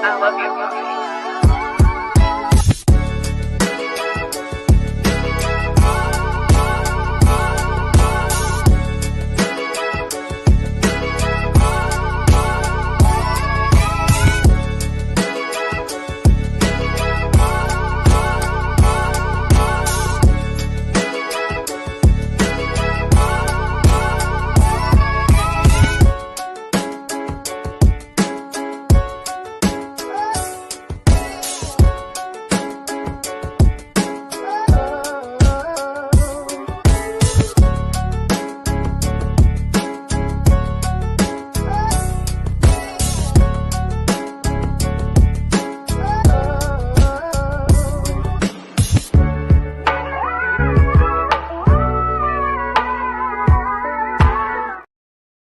I love you.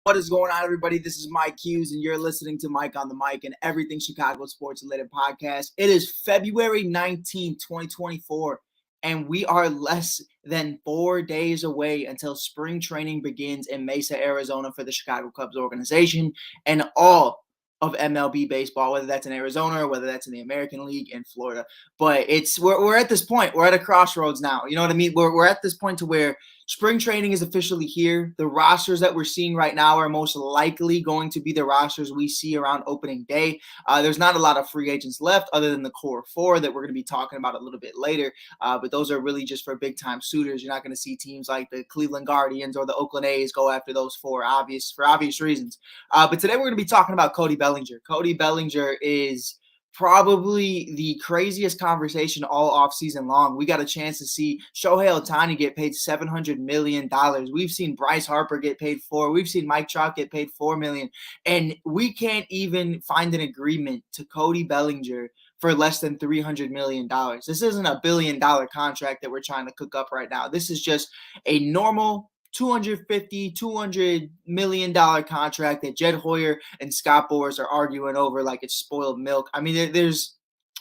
What is going on, everybody? This is Mike Hughes, and you're listening to Mike on the Mic and Everything Chicago Sports Related Podcast. It is February 19th, 2024, and we are less than 4 days away until spring training begins in Mesa, Arizona for the Chicago Cubs organization and all of MLB baseball, whether that's in Arizona or whether that's in the American League in Florida. But we're at this point. We're at a crossroads now. You know what I mean? We're at this point to where spring training is officially here. The rosters that we're seeing right now are most likely going to be the rosters we see around opening day. There's not a lot of free agents left other than the core four that we're going to be talking about a little bit later. But those are really just for big-time suitors. You're not going to see teams like the Cleveland Guardians or the Oakland A's go after those for obvious reasons. But today we're going to be talking about Cody Bellinger. Cody Bellinger is probably the craziest conversation all offseason long. We got a chance to see Shohei Ohtani get paid $700 million. We've seen Bryce Harper get paid $4 million. We've seen Mike Trout get paid $4 million. And we can't even find an agreement to Cody Bellinger for less than $300 million. This isn't a $1 billion contract that we're trying to cook up right now. This is just a normal $200 million contract that Jed Hoyer and Scott Boras are arguing over like it's spoiled milk. I mean, there's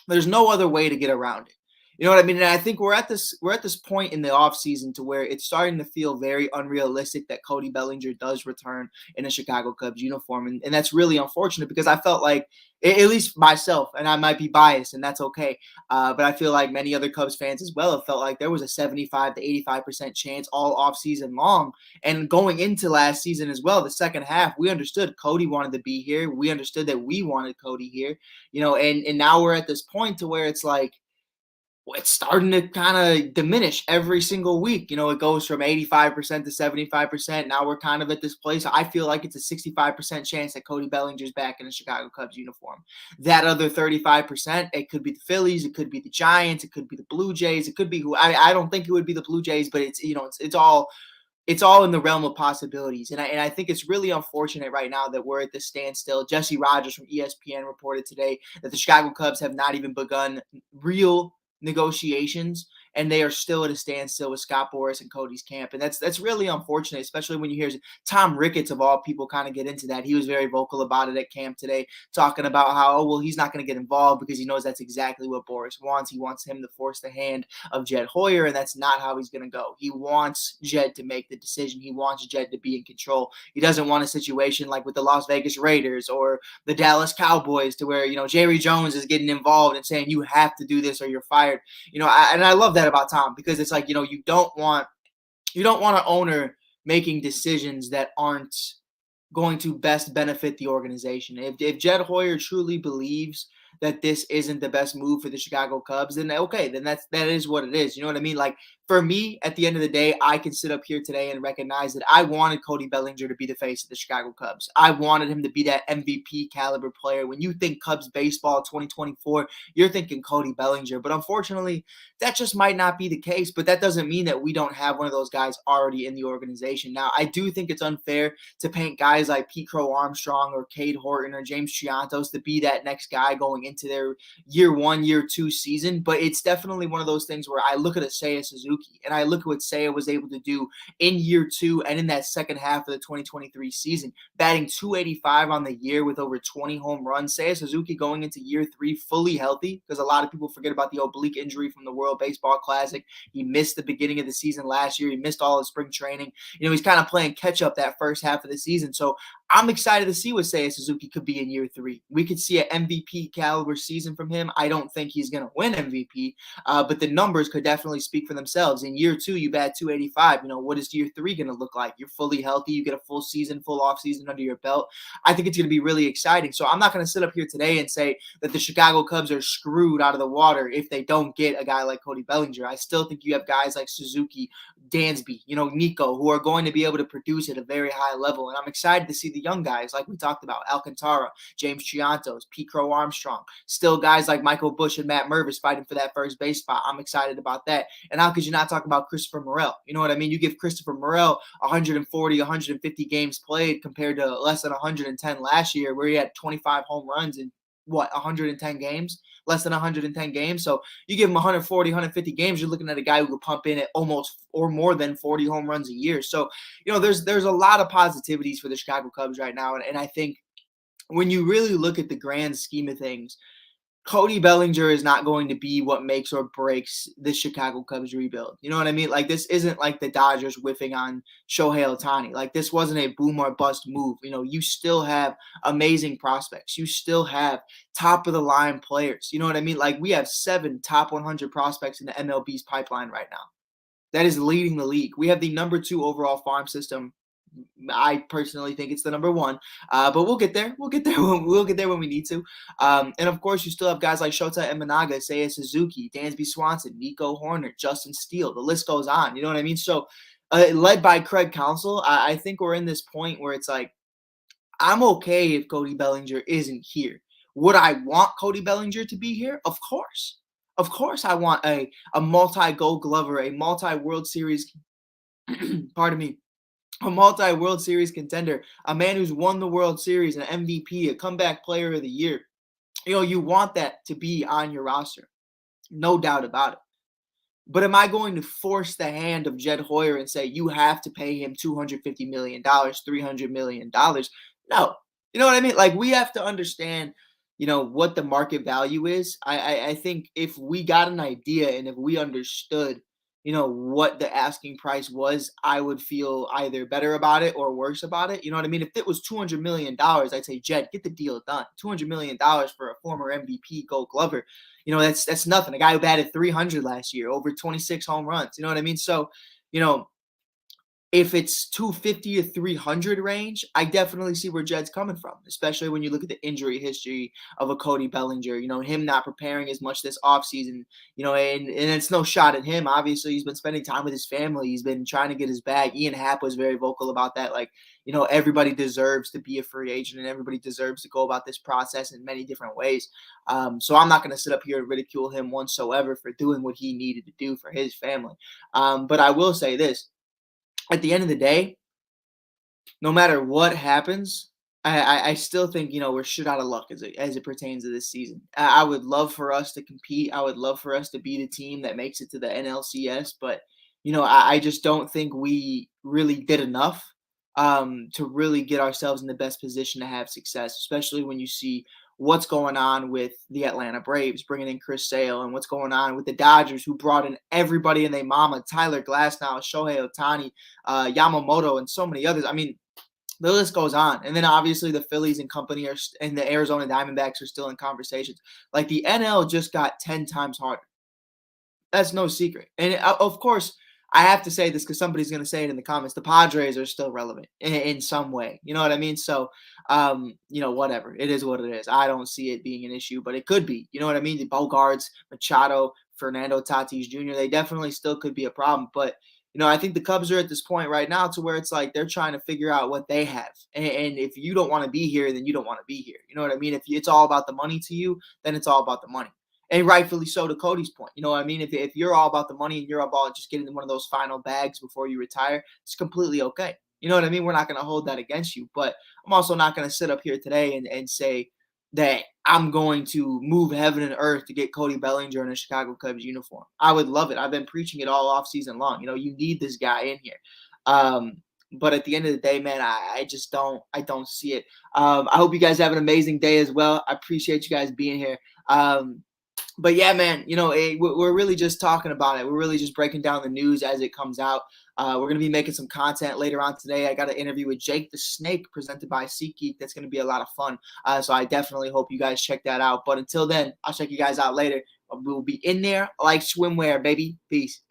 no other way to get around it. You know what I mean? And I think we're at this point in the offseason to where it's starting to feel very unrealistic that Cody Bellinger does return in a Chicago Cubs uniform. And that's really unfortunate because I felt like, at least myself, and I might be biased, and that's okay, but I feel like many other Cubs fans as well have felt like there was a 75 to 85% chance all offseason long. And going into last season as well, the second half, we understood Cody wanted to be here. We understood that we wanted Cody here, and now we're at this point to where it's like, it's starting to kind of diminish every single week. It goes from 85% to 75%. Now we're kind of at this place. I feel like it's a 65% chance that Cody Bellinger's back in a Chicago Cubs uniform. That other 35%, it could be the Phillies, it could be the Giants, it could be the Blue Jays, it could be who. I don't think it would be the Blue Jays, but it's all in the realm of possibilities. And I think it's really unfortunate right now that we're at this standstill. Jesse Rogers from ESPN reported today that the Chicago Cubs have not even begun real negotiations, and they are still at a standstill with Scott Boras and Cody's camp. And that's really unfortunate, especially when you hear Tom Ricketts, of all people, kind of get into that. He was very vocal about it at camp today, talking about how, he's not going to get involved because he knows that's exactly what Boras wants. He wants him to force the hand of Jed Hoyer, and that's not how he's going to go. He wants Jed to make the decision. He wants Jed to be in control. He doesn't want a situation like with the Las Vegas Raiders or the Dallas Cowboys to where, Jerry Jones is getting involved and saying, you have to do this or you're fired. And I love that about Tom, because it's like, you don't want an owner making decisions that aren't going to best benefit the organization. If Jed Hoyer truly believes that this isn't the best move for the Chicago Cubs, then okay, then that is what it is. You know what I mean? Like, for me, at the end of the day, I can sit up here today and recognize that I wanted Cody Bellinger to be the face of the Chicago Cubs. I wanted him to be that MVP caliber player. When you think Cubs baseball 2024, you're thinking Cody Bellinger. But unfortunately, that just might not be the case. But that doesn't mean that we don't have one of those guys already in the organization. Now, I do think it's unfair to paint guys like Pete Crow Armstrong or Cade Horton or James Triantos to be that next guy going into their year 1, year 2 season. But it's definitely one of those things where I look at a Seiya Suzuki and I look at what Seiya was able to do in year 2 and in that second half of the 2023 season, batting .285 on the year with over 20 home runs. Seiya Suzuki going into year 3 fully healthy, because a lot of people forget about the oblique injury from the World Baseball Classic. He missed the beginning of the season last year. He missed all of spring training. He's kind of playing catch up that first half of the season. So I'm excited to see what Seiya Suzuki could be in year 3. We could see an MVP caliber season from him. I don't think he's going to win MVP, but the numbers could definitely speak for themselves. In year 2, you bat 285. What is year 3 going to look like? You're fully healthy. You get a full season, full off season under your belt. I think it's going to be really exciting. So I'm not going to sit up here today and say that the Chicago Cubs are screwed out of the water if they don't get a guy like Cody Bellinger. I still think you have guys like Suzuki, Dansby, Nico, who are going to be able to produce at a very high level. And I'm excited to see the young guys like we talked about, Alcantara, James Chiantos, Pete Crow Armstrong, still guys like Michael Busch and Matt Mervis fighting for that first base spot. I'm excited about that. And how could you not talk about Christopher Morel? You know what I mean? You give Christopher Morel 140, 150 games played compared to less than 110 last year, where he had 25 home runs in 110 games, less than 110 games. So you give him 140, 150 games, you're looking at a guy who could pump in at almost or more than 40 home runs a year. So, there's a lot of positivities for the Chicago Cubs right now. And I think when you really look at the grand scheme of things, Cody Bellinger is not going to be what makes or breaks the Chicago Cubs rebuild. You know what I mean? Like, this isn't like the Dodgers whiffing on Shohei Ohtani. Like, this wasn't a boom or bust move. You still have amazing prospects. You still have top of the line players. You know what I mean? Like, we have 7 top 100 prospects in the MLB's pipeline right now. That is leading the league. We have the number 2 overall farm system. I personally think it's the number 1, but we'll get there. We'll get there when we need to. And of course, you still have guys like Shota Imanaga, Seiya Suzuki, Dansby Swanson, Nico Horner, Justin Steele. The list goes on. You know what I mean? So, led by Craig Counsell, I think we're in this point where it's like, I'm okay if Cody Bellinger isn't here. Would I want Cody Bellinger to be here? Of course. Of course, I want a multi-Gold Glover, a multi-World Series. Pardon me. A multi-World Series contender, a man who's won the World Series, an MVP, a comeback player of the year. You want that to be on your roster. No doubt about it. But am I going to force the hand of Jed Hoyer and say, you have to pay him $250 million, $300 million? No. You know what I mean? Like, we have to understand, what the market value is. I think if we got an idea and if we understood what the asking price was, I would feel either better about it or worse about it. You know what I mean? If it was $200 million, I'd say, Jed, get the deal done. $200 million for a former MVP Gold Glover. That's nothing. A guy who batted 300 last year, over 26 home runs. You know what I mean? So, if it's 250 to 300 range, I definitely see where Jed's coming from, especially when you look at the injury history of a Cody Bellinger, him not preparing as much this offseason, and it's no shot at him. Obviously, he's been spending time with his family. He's been trying to get his bag. Ian Happ was very vocal about that. Like, everybody deserves to be a free agent and everybody deserves to go about this process in many different ways. So I'm not going to sit up here and ridicule him whatsoever for doing what he needed to do for his family. But I will say this. At the end of the day, no matter what happens, I still think, we're shit out of luck as it pertains to this season. I would love for us to compete. I would love for us to be the team that makes it to the NLCS. But, I just don't think we really did enough to really get ourselves in the best position to have success, especially when you see what's going on with the Atlanta Braves, bringing in Chris Sale, and what's going on with the Dodgers, who brought in everybody and their mama, Tyler Glasnow, Shohei Ohtani, Yamamoto, and so many others. I mean, the list goes on. And then obviously the Phillies and company and the Arizona Diamondbacks are still in conversations. Like, the NL just got 10 times harder. That's no secret. And of course, I have to say this because somebody's going to say it in the comments. The Padres are still relevant in some way. You know what I mean? So, whatever. It is what it is. I don't see it being an issue, but it could be. You know what I mean? The Bogarts, Machado, Fernando Tatis Jr., they definitely still could be a problem. But, I think the Cubs are at this point right now to where it's like they're trying to figure out what they have. And if you don't want to be here, then you don't want to be here. You know what I mean? If it's all about the money to you, then it's all about the money. And rightfully so, to Cody's point. You know what I mean? If you're all about the money and you're all about just getting one of those final bags before you retire, it's completely okay. You know what I mean? We're not going to hold that against you. But I'm also not going to sit up here today and say that I'm going to move heaven and earth to get Cody Bellinger in a Chicago Cubs uniform. I would love it. I've been preaching it all off season long. You need this guy in here. But at the end of the day, man, I just don't see it. I hope you guys have an amazing day as well. I appreciate you guys being here. But yeah, man, we're really just talking about it. We're really just breaking down the news as it comes out. We're going to be making some content later on today. I got an interview with Jake the Snake presented by SeatGeek. That's going to be a lot of fun. So I definitely hope you guys check that out. But until then, I'll check you guys out later. We'll be in there like swimwear, baby. Peace.